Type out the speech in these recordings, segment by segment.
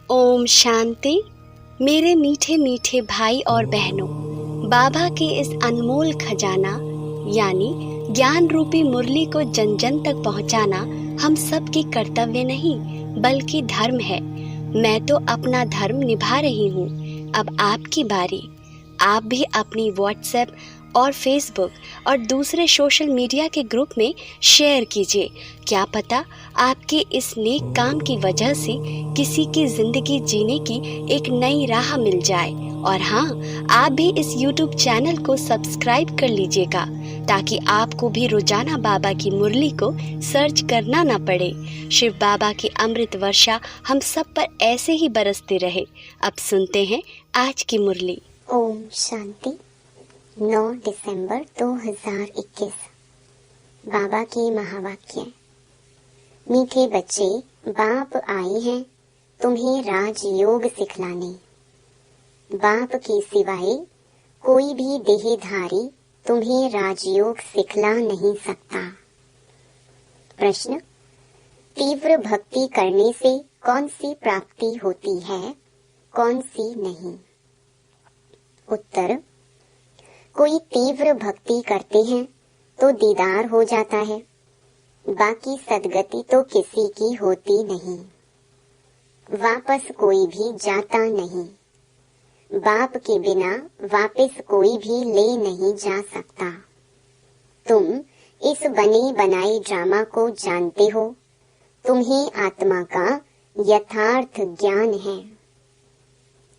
ओम शांति। मेरे मीठे मीठे भाई और बहनों, बाबा के इस अनमोल खजाना यानी ज्ञान रूपी मुरली को जन जन तक पहुंचाना हम सब की कर्तव्य नहीं बल्कि धर्म है। मैं तो अपना धर्म निभा रही हूँ, अब आपकी बारी। आप भी अपनी व्हाट्सएप और फेसबुक और दूसरे सोशल मीडिया के ग्रुप में शेयर कीजिए। क्या पता आपके इस नेक काम की वजह से किसी की जिंदगी जीने की एक नई राह मिल जाए। और हाँ, आप भी इस YouTube चैनल को सब्सक्राइब कर लीजिएगा ताकि आपको भी रोजाना बाबा की मुरली को सर्च करना ना पड़े। शिव बाबा की अमृत वर्षा हम सब पर ऐसे ही बरसते रहे। अब सुनते हैं आज की मुरली। ओम शांति। 9 दिसंबर 2021। बाबा के महावाक्य। मीठे बच्चे, बाप आए हैं तुम्हें राजयोग सिखलाने। बाप के सिवाय कोई भी देहधारी तुम्हें राजयोग सिखला नहीं सकता। प्रश्न: तीव्र भक्ति करने से कौन सी प्राप्ति होती है, कौन सी नहीं? उत्तर: कोई तीव्र भक्ति करते हैं तो दीदार हो जाता है, बाकी सदगति तो किसी की होती नहीं। वापस कोई भी जाता नहीं। बाप के बिना वापस कोई भी ले नहीं जा सकता। तुम इस बने बनाए ड्रामा को जानते हो, तुम्हें आत्मा का यथार्थ ज्ञान है।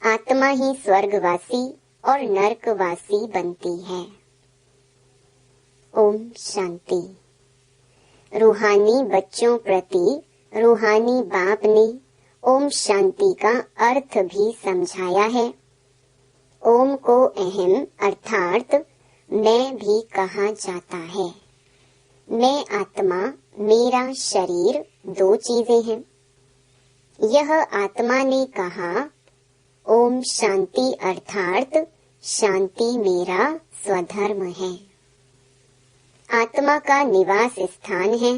आत्मा ही स्वर्गवासी और नरकवासी बनती है। ओम शांति। रूहानी बच्चों प्रति रूहानी बाप ने ओम शांति का अर्थ भी समझाया है। ओम को अहम अर्थात मैं भी कहा जाता है। मैं आत्मा, मेरा शरीर दो चीजें हैं। यह आत्मा ने कहा ओम शांति अर्थात शांति मेरा स्वधर्म है। आत्मा का निवास स्थान है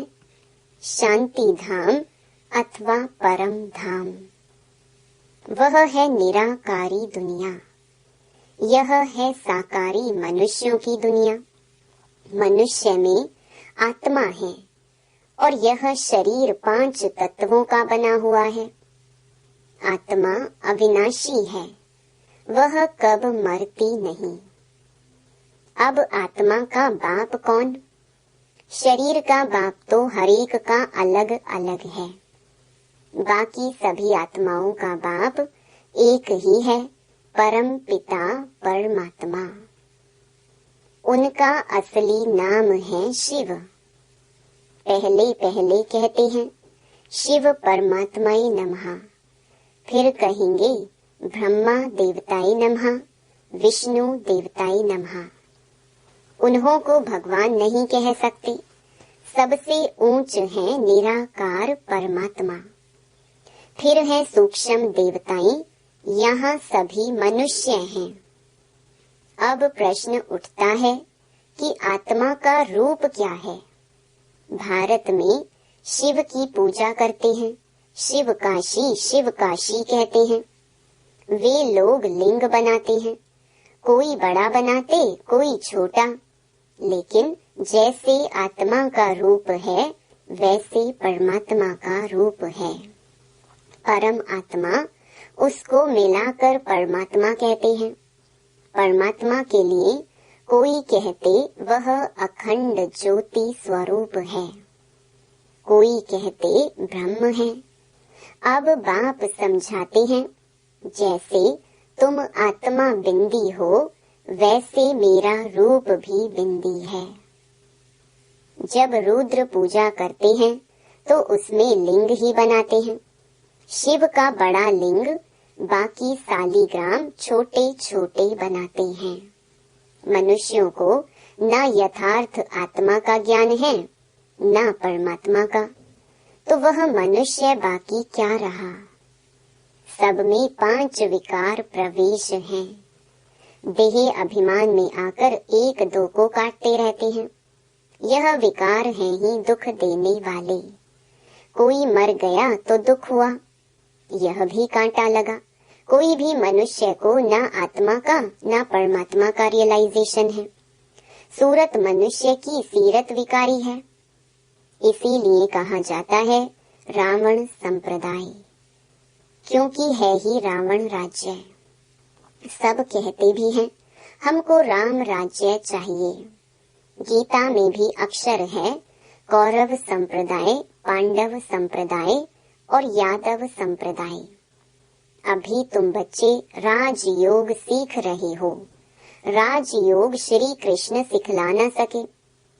शांति धाम अथवा परम धाम। वह है निराकारी दुनिया। यह है साकारी मनुष्यों की दुनिया। मनुष्य में आत्मा है और यह शरीर 5 तत्वों का बना हुआ है। आत्मा अविनाशी है, वह कब मरती नहीं। अब आत्मा का बाप कौन? शरीर का बाप तो हर एक का अलग अलग है। बाकी सभी आत्माओं का बाप एक ही है, परम पिता परमात्मा। उनका असली नाम है शिव। पहले पहले कहते हैं शिव परमात्माय नमः, फिर कहेंगे ब्रह्मा देवताय नमः, विष्णु देवताय नमः। उन्हों को भगवान नहीं कह सकते। सबसे ऊंच है निराकार परमात्मा। फिर है सूक्ष्म देवताएं, यहाँ सभी मनुष्य हैं। अब प्रश्न उठता है कि आत्मा का रूप क्या है? भारत में शिव की पूजा करते हैं, शिव काशी कहते हैं। वे लोग लिंग बनाते हैं, कोई बड़ा बनाते कोई छोटा, लेकिन जैसे आत्मा का रूप है वैसे परमात्मा का रूप है। परम आत्मा, उसको मिलाकर परमात्मा कहते हैं। परमात्मा के लिए कोई कहते वह अखंड ज्योति स्वरूप है, कोई कहते ब्रह्म है। अब बाप समझाते हैं, जैसे तुम आत्मा बिंदी हो वैसे मेरा रूप भी बिंदी है। जब रुद्र पूजा करते हैं तो उसमें लिंग ही बनाते हैं। शिव का बड़ा लिंग, बाकी सालीग्राम छोटे छोटे बनाते हैं। मनुष्यों को न यथार्थ आत्मा का ज्ञान है न परमात्मा का, तो वह मनुष्य बाकी क्या रहा? सब में 5 विकार प्रवेश हैं। देह अभिमान में आकर 1-2 को काटते रहते हैं। यह विकार हैं ही दुख देने वाले। कोई मर गया तो दुख हुआ, यह भी कांटा लगा। कोई भी मनुष्य को न आत्मा का न परमात्मा का रियलाइजेशन है। सूरत मनुष्य की सीरत विकारी है। इसीलिए कहा जाता है रावण संप्रदाय, क्योंकि है ही रावण राज्य। सब कहते भी हैं हमको राम राज्य चाहिए। गीता में भी अक्षर है कौरव संप्रदाय, पांडव संप्रदाय और यादव संप्रदाय। अभी तुम बच्चे राजयोग सीख रहे हो। राजयोग श्री कृष्ण सिखला न सके,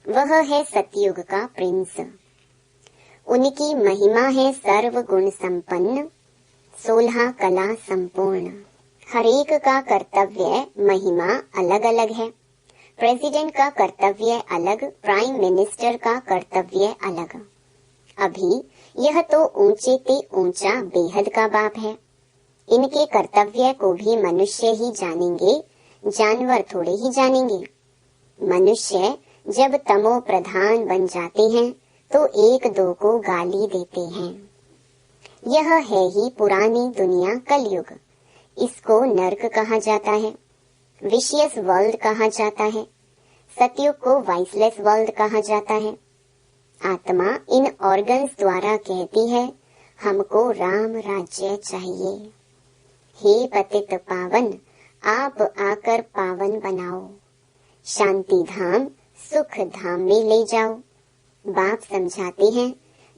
वह है सतयुग का प्रिंस। उनकी महिमा है सर्व गुण संपन्न, 16 कला संपूर्ण। हरेक का कर्तव्य महिमा अलग अलग है। प्रेसिडेंट का कर्तव्य अलग, प्राइम मिनिस्टर का कर्तव्य अलग। अभी यह तो ऊंचे ते ऊंचा बेहद का बाप है। इनके कर्तव्य को भी मनुष्य ही जानेंगे, जानवर थोड़े ही जानेंगे। मनुष्य जब तमो प्रधान बन जाते हैं तो एक दो को गाली देते हैं। यह है ही पुरानी दुनिया, कलयुग। इसको नर्क कहा जाता है, विशियस वर्ल्ड कहा जाता है। सतयुग को वाइसलेस वर्ल्ड कहा जाता है। आत्मा इन ऑर्गन्स द्वारा कहती है हमको राम राज्य चाहिए। हे पतित पावन, आप आकर पावन बनाओ, शांति धाम सुख धाम में ले जाओ। बाप समझाते हैं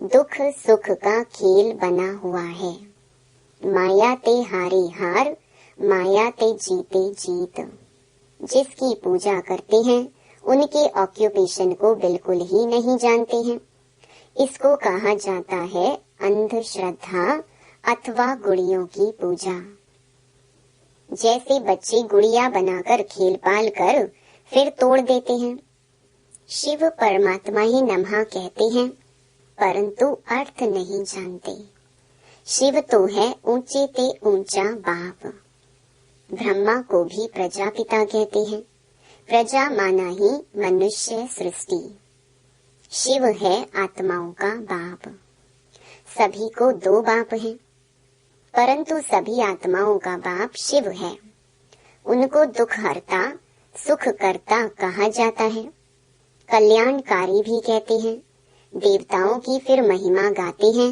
दुख सुख का खेल बना हुआ है। माया ते हारे हार, माया ते जीते जीत। जिसकी पूजा करते हैं उनके ऑक्यूपेशन को बिल्कुल ही नहीं जानते हैं। इसको कहा जाता है अंधश्रद्धा अथवा गुड़ियों की पूजा। जैसे बच्चे गुड़िया बनाकर खेल पाल कर फिर तोड़ देते हैं। शिव परमात्मा ही नमः कहते हैं, परंतु अर्थ नहीं जानते। शिव तो है ऊंचे ते ऊंचा बाप। ब्रह्मा को भी प्रजापिता कहते हैं। प्रजा माना ही मनुष्य सृष्टि। शिव है आत्माओं का बाप। सभी को दो बाप हैं, परंतु सभी आत्माओं का बाप शिव है। उनको दुख हरता सुख करता कहा जाता है। कल्याणकारी भी कहते हैं। देवताओं की फिर महिमा गाते हैं,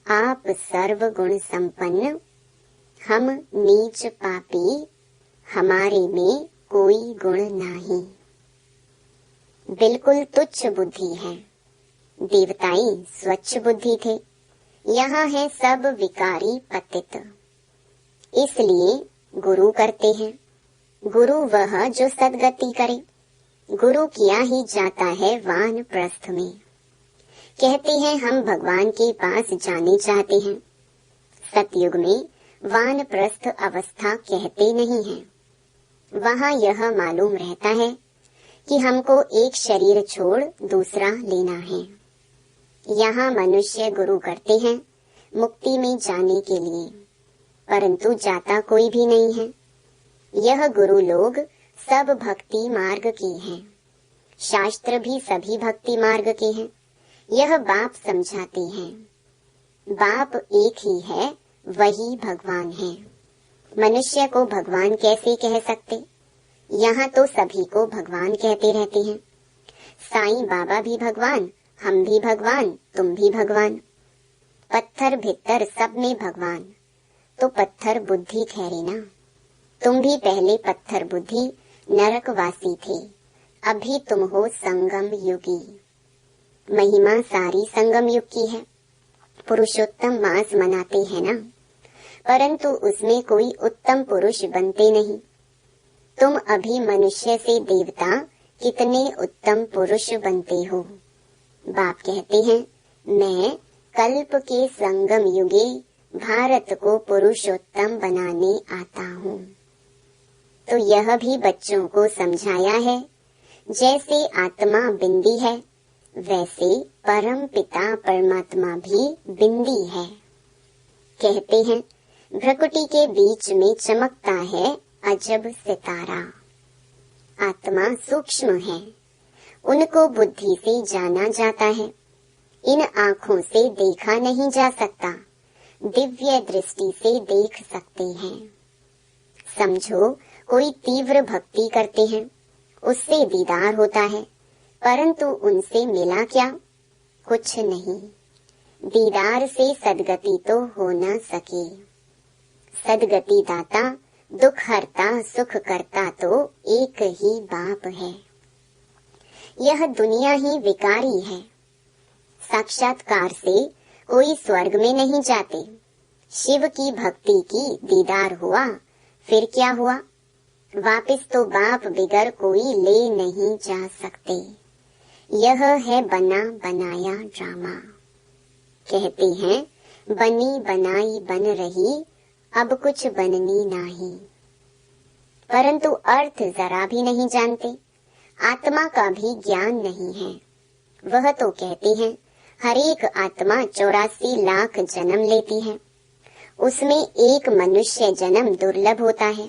आप सर्व गुण संपन्न, हम नीच पापी, हमारे में कोई गुण नहीं। बिल्कुल तुच्छ बुद्धि है। देवताई स्वच्छ बुद्धि थे, यहाँ है सब विकारी पतित। इसलिए गुरु करते हैं। गुरु वह जो सदगति करे। गुरु किया ही जाता है वानप्रस्थ में। कहते हैं हम भगवान के पास जाने चाहते हैं। सतयुग में वानप्रस्थ अवस्था कहते नहीं हैं। वहाँ यह मालूम रहता है कि हमको एक शरीर छोड़ दूसरा लेना है। यहाँ मनुष्य गुरु करते हैं मुक्ति में जाने के लिए, परंतु जाता कोई भी नहीं है। यह गुरु लोग सब भक्ति मार्ग के हैं। शास्त्र भी सभी भक्ति मार्ग के हैं। यह बाप समझाते हैं। बाप एक ही है, वही भगवान है। मनुष्य को भगवान कैसे कह सकते? यहाँ तो सभी को भगवान कहते रहते हैं। साईं बाबा भी भगवान, हम भी भगवान, तुम भी भगवान। पत्थर भीतर सब में भगवान, तो पत्थर बुद्धि ठहरे ना। तुम भी पहले पत्थर बुद्धि नरकवासी थे, अभी तुम हो संगम युगी। महिमा सारी संगम युग की है। पुरुषोत्तम मास मनाते हैं ना, परंतु उसमें कोई उत्तम पुरुष बनते नहीं। तुम अभी मनुष्य से देवता कितने उत्तम पुरुष बनते हो। बाप कहते हैं मैं कल्प के संगम युगे भारत को पुरुषोत्तम बनाने आता हूँ। तो यह भी बच्चों को समझाया है। जैसे आत्मा बिंदी है, वैसे परम पिता परमात्मा भी बिंदी है। कहते हैं भ्रकुटी के बीच में चमकता है अजब सितारा। आत्मा सूक्ष्म है, उनको बुद्धि से जाना जाता है। इन आँखों से देखा नहीं जा सकता। दिव्य दृष्टि से देख सकते हैं। समझो कोई तीव्र भक्ति करते हैं, उससे दीदार होता है, परंतु उनसे मिला क्या? कुछ नहीं। दीदार से सदगति तो हो न सके। सदगति दाता, दुख हरता, सुख करता तो एक ही बाप है। यह दुनिया ही विकारी है। साक्षात्कार से कोई स्वर्ग में नहीं जाते। शिव की भक्ति की दीदार हुआ, फिर क्या हुआ? वापस तो बाप बिगर कोई ले नहीं जा सकते। यह है बना बनाया ड्रामा। कहते हैं बनी बनाई बन रही, अब कुछ बननी नहीं। परंतु अर्थ जरा भी नहीं जानते। आत्मा का भी ज्ञान नहीं है। वह तो कहते हैं हर एक आत्मा 84 लाख जन्म लेती है, उसमें एक मनुष्य जन्म दुर्लभ होता है।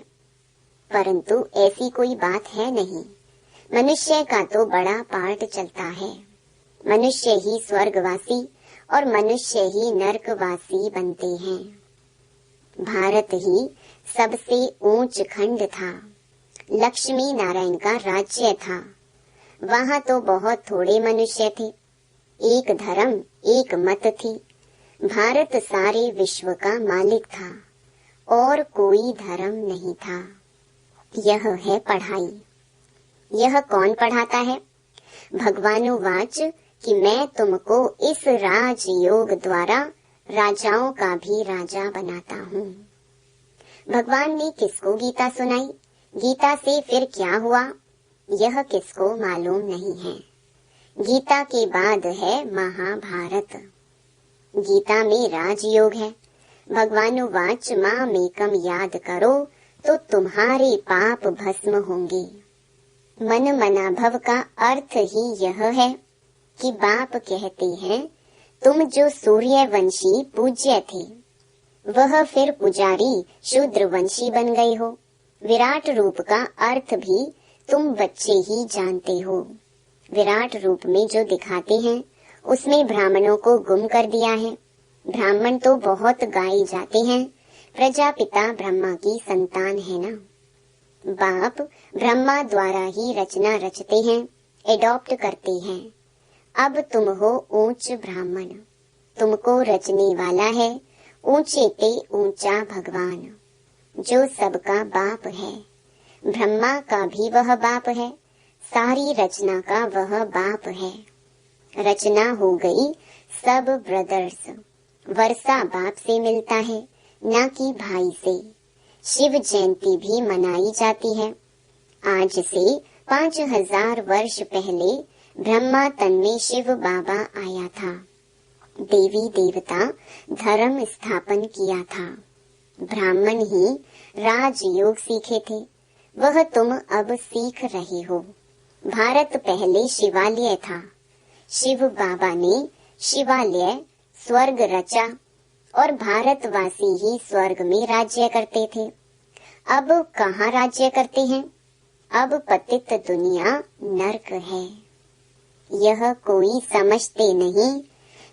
परंतु ऐसी कोई बात है नहीं। मनुष्य का तो बड़ा पार्ट चलता है। मनुष्य ही स्वर्गवासी और मनुष्य ही नरकवासी बनते हैं। भारत ही सबसे ऊंच खंड था। लक्ष्मी नारायण का राज्य था। वहाँ तो बहुत थोड़े मनुष्य थे। एक धर्म, एक मत थी। भारत सारे विश्व का मालिक था और कोई धर्म नहीं था। यह है पढ़ाई। यह कौन पढ़ाता है? भगवानुवाच कि मैं तुमको इस राजयोग द्वारा राजाओं का भी राजा बनाता हूँ। भगवान ने किसको गीता सुनाई? गीता से फिर क्या हुआ? यह किसको मालूम नहीं है। गीता के बाद है महाभारत। गीता में राजयोग है। भगवानुवाच मामेकम याद करो तो तुम्हारे पाप भस्म होंगे। मन मनाभव का अर्थ ही यह है कि बाप कहते हैं तुम जो सूर्यवंशी पूज्य थे, वह फिर पुजारी शूद्रवंशी बन गए हो। विराट रूप का अर्थ भी तुम बच्चे ही जानते हो। विराट रूप में जो दिखाते हैं उसमें ब्राह्मणों को गुम कर दिया है। ब्राह्मण तो बहुत गाए जाते हैं। प्रजापिता ब्रह्मा की संतान है ना। बाप ब्रह्मा द्वारा ही रचना रचते हैं, एडॉप्ट करते हैं। अब तुम हो ऊंच ब्राह्मण, तुमको रचने वाला है ऊंचे ते ऊंचा भगवान, जो सबका बाप है। ब्रह्मा का भी वह बाप है, सारी रचना का वह बाप है। रचना हो गई सब ब्रदर्स। वर्षा बाप से मिलता है, न कि भाई से। शिव जयंती भी मनाई जाती है। आज से 5000 वर्ष पहले ब्रह्मा तन में शिव बाबा आया था। देवी देवता धर्म स्थापन किया था। ब्राह्मण ही राजयोग सीखे थे, वह तुम अब सीख रहे हो। भारत पहले शिवालय था। शिव बाबा ने शिवालय स्वर्ग रचा और भारतवासी ही स्वर्ग में राज्य करते थे। अब कहाँ राज्य करते हैं? अब पतित दुनिया नरक है। यह कोई समझते नहीं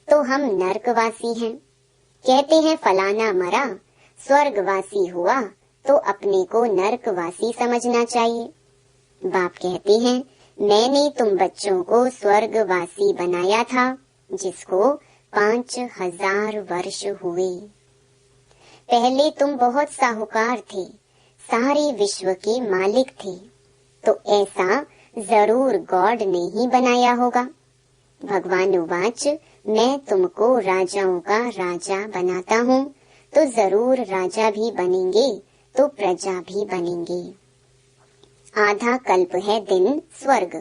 तो हम नरकवासी हैं। कहते हैं फलाना मरा, स्वर्गवासी हुआ तो अपने को नरकवासी समझना चाहिए। बाप कहते हैं मैंने तुम बच्चों को स्वर्गवासी बनाया था, जिसको 5000 वर्ष हुए। पहले तुम बहुत साहूकार थे, सारे विश्व के मालिक थे, तो ऐसा जरूर गॉड ने ही बनाया होगा। भगवानुवाच मैं तुमको राजाओं का राजा बनाता हूँ, तो जरूर राजा भी बनेंगे तो प्रजा भी बनेंगे। आधा कल्प है दिन स्वर्ग,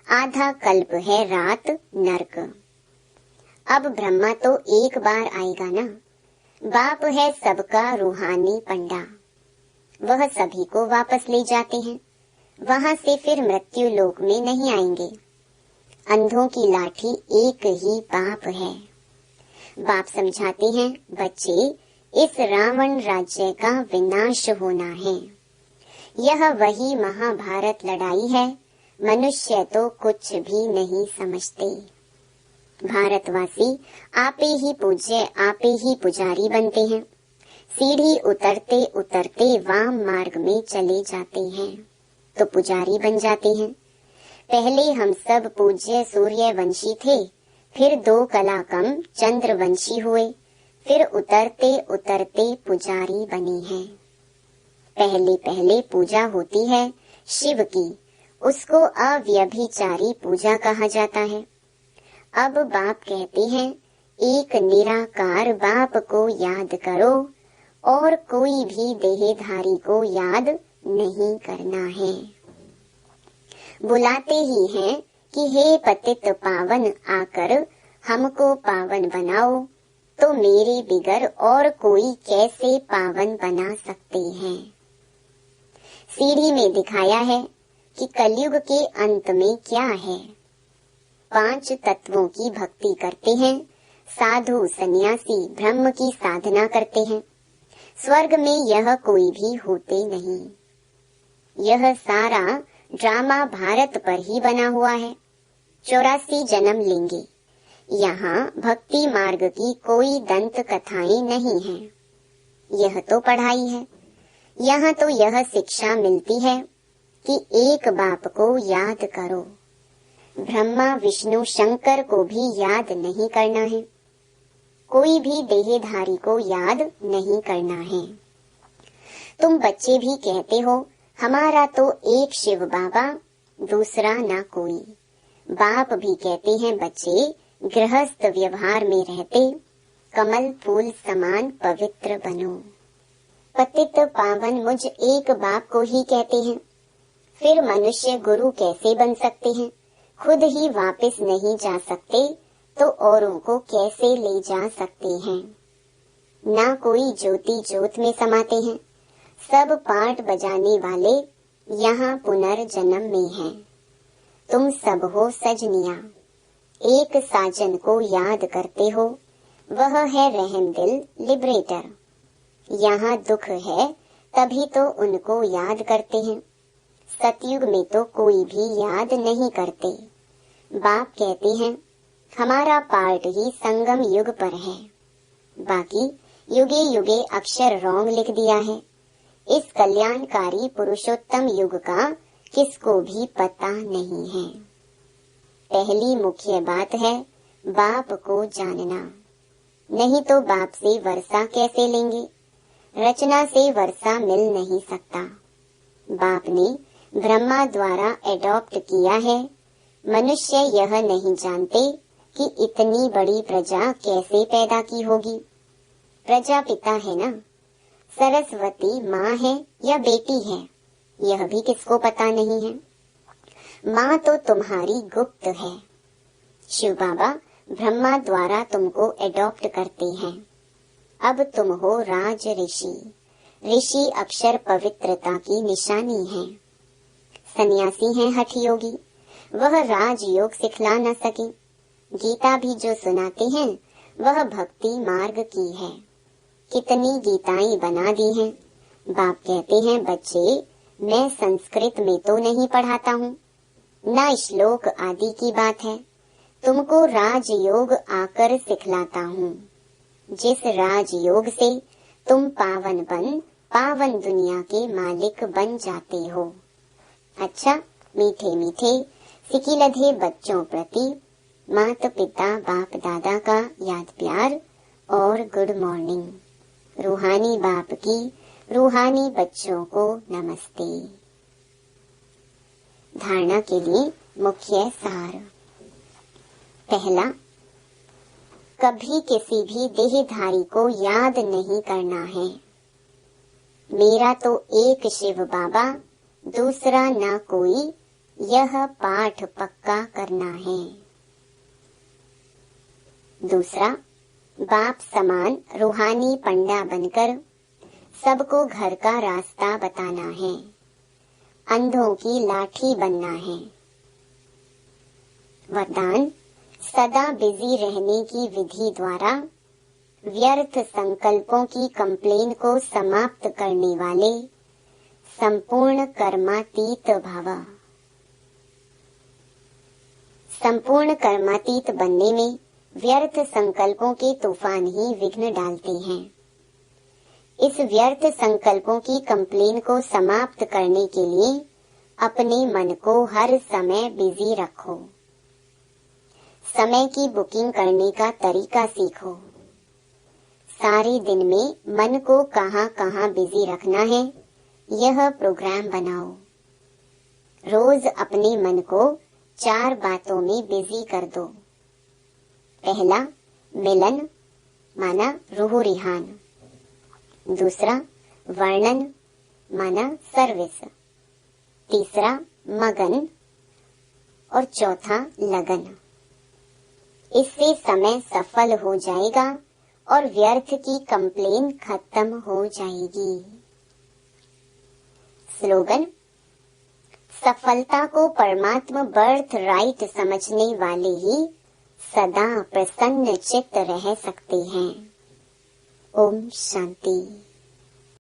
आधा कल्प है रात नरक। अब ब्रह्मा तो एक बार आएगा ना। बाप है सबका रूहानी पंडा, वह सभी को वापस ले जाते हैं। वहाँ से फिर मृत्यु लोक में नहीं आएंगे। अंधों की लाठी एक ही बाप है। बाप समझाते हैं बच्चे, इस रावण राज्य का विनाश होना है। यह वही महाभारत लड़ाई है। मनुष्य तो कुछ भी नहीं समझते। भारतवासी आपे ही पूज्य आपे ही पुजारी बनते हैं। सीढ़ी उतरते उतरते वाम मार्ग में चले जाते हैं तो पुजारी बन जाते हैं। पहले हम सब पूज्य सूर्यवंशी थे, फिर 2 कला कम चंद्रवंशी हुए, फिर उतरते उतरते पुजारी बने हैं। पहले पहले पूजा होती है शिव की, उसको अव्यभिचारी पूजा कहा जाता है। अब बाप कहते हैं एक निराकार बाप को याद करो और कोई भी देहधारी को याद नहीं करना है। बुलाते ही हैं कि हे पतित पावन आकर हमको पावन बनाओ, तो मेरे बिगर और कोई कैसे पावन बना सकते हैं। सीढ़ी में दिखाया है कि कलयुग के अंत में क्या है। 5 तत्वों की भक्ति करते हैं, साधु सन्यासी ब्रह्म की साधना करते हैं। स्वर्ग में यह कोई भी होते नहीं। यह सारा ड्रामा भारत पर ही बना हुआ है। 84 जन्म लेंगे। यहाँ भक्ति मार्ग की कोई दंत कथाएं नहीं हैं। यह तो पढ़ाई है। यहाँ तो यह शिक्षा मिलती है कि एक बाप को याद करो। ब्रह्मा विष्णु शंकर को भी याद नहीं करना है। कोई भी देहधारी को याद नहीं करना है। तुम बच्चे भी कहते हो हमारा तो एक शिव बाबा, दूसरा ना कोई। बाप भी कहते हैं बच्चे गृहस्थ व्यवहार में रहते कमल फूल समान पवित्र बनो। पतित पावन मुझ एक बाप को ही कहते हैं। फिर मनुष्य गुरु कैसे बन सकते हैं? खुद ही वापस नहीं जा सकते तो औरों को कैसे ले जा सकते हैं? ना कोई ज्योति ज्योत में समाते हैं। सब पाठ बजाने वाले यहाँ पुनर्जन्म में हैं। तुम सब हो सजनिया, एक साजन को याद करते हो, वह है रहम दिल लिबरेटर। यहाँ दुख है तभी तो उनको याद करते हैं। सतयुग में तो कोई भी याद नहीं करते। बाप कहते हैं हमारा पार्ट ही संगम युग पर है, बाकी युगे युगे अक्षर रॉन्ग लिख दिया है। इस कल्याणकारी पुरुषोत्तम युग का किसको भी पता नहीं है। पहली मुख्य बात है बाप को जानना, नहीं तो बाप से वर्षा कैसे लेंगे? रचना से वर्षा मिल नहीं सकता। बाप ने ब्रह्मा द्वारा एडॉप्ट किया है। मनुष्य यह नहीं जानते कि इतनी बड़ी प्रजा कैसे पैदा की होगी। प्रजापिता है ना, सरस्वती माँ है या बेटी है, यह भी किसको पता नहीं है। माँ तो तुम्हारी गुप्त है। शिव बाबा ब्रह्मा द्वारा तुमको एडॉप्ट करते हैं। अब तुम हो राज ऋषि। ऋषि अक्षर पवित्रता की निशानी है। सन्यासी हैं हठ योगी, वह राज योग सिखला न सके। गीता भी जो सुनाते हैं वह भक्ति मार्ग की है। कितनी गीताएं बना दी हैं। बाप कहते हैं बच्चे मैं संस्कृत में तो नहीं पढ़ाता हूँ, न श्लोक आदि की बात है। तुमको राजयोग आकर सिखलाता हूँ। जिस राजयोग से तुम पावन बन पावन दुनिया के मालिक बन जाते हो। अच्छा, मीठे मीठे सिकिलधे बच्चों प्रति माता पिता बाप दादा का याद प्यार और गुड मॉर्निंग। रूहानी बाप की रूहानी बच्चों को नमस्ते। धारणा के लिए मुख्य सार। पहला, कभी किसी भी देहधारी को याद नहीं करना है। मेरा तो एक शिव बाबा, दूसरा ना कोई, यह पाठ पक्का करना है। दूसरा, बाप समान रूहानी पंडा बनकर सबको घर का रास्ता बताना है। अंधों की लाठी बनना है। वरदान, सदा बिजी रहने की विधि द्वारा व्यर्थ संकल्पों की कंप्लेन को समाप्त करने वाले संपूर्ण कर्मातीत भव। संपूर्ण कर्मातीत बनने में व्यर्थ संकल्पों के तूफान ही विघ्न डालते हैं। इस व्यर्थ संकल्पों की कंप्लेन को समाप्त करने के लिए अपने मन को हर समय बिजी रखो। समय की बुकिंग करने का तरीका सीखो। सारे दिन में मन को कहाँ कहाँ बिजी रखना है, यह प्रोग्राम बनाओ। रोज अपने मन को 4 बातों में बिजी कर दो। पहला, मिलन माना रूह रिहान। दूसरा, वर्णन माना सर्विस। तीसरा, मगन। और चौथा, लगन। इससे समय सफल हो जाएगा और व्यर्थ की कंप्लेन खत्म हो जाएगी। स्लोगन: सफलता को परमात्मा बर्थ राइट समझने वाले ही सदा प्रसन्न चित्त रह सकते हैं। ओम शांति।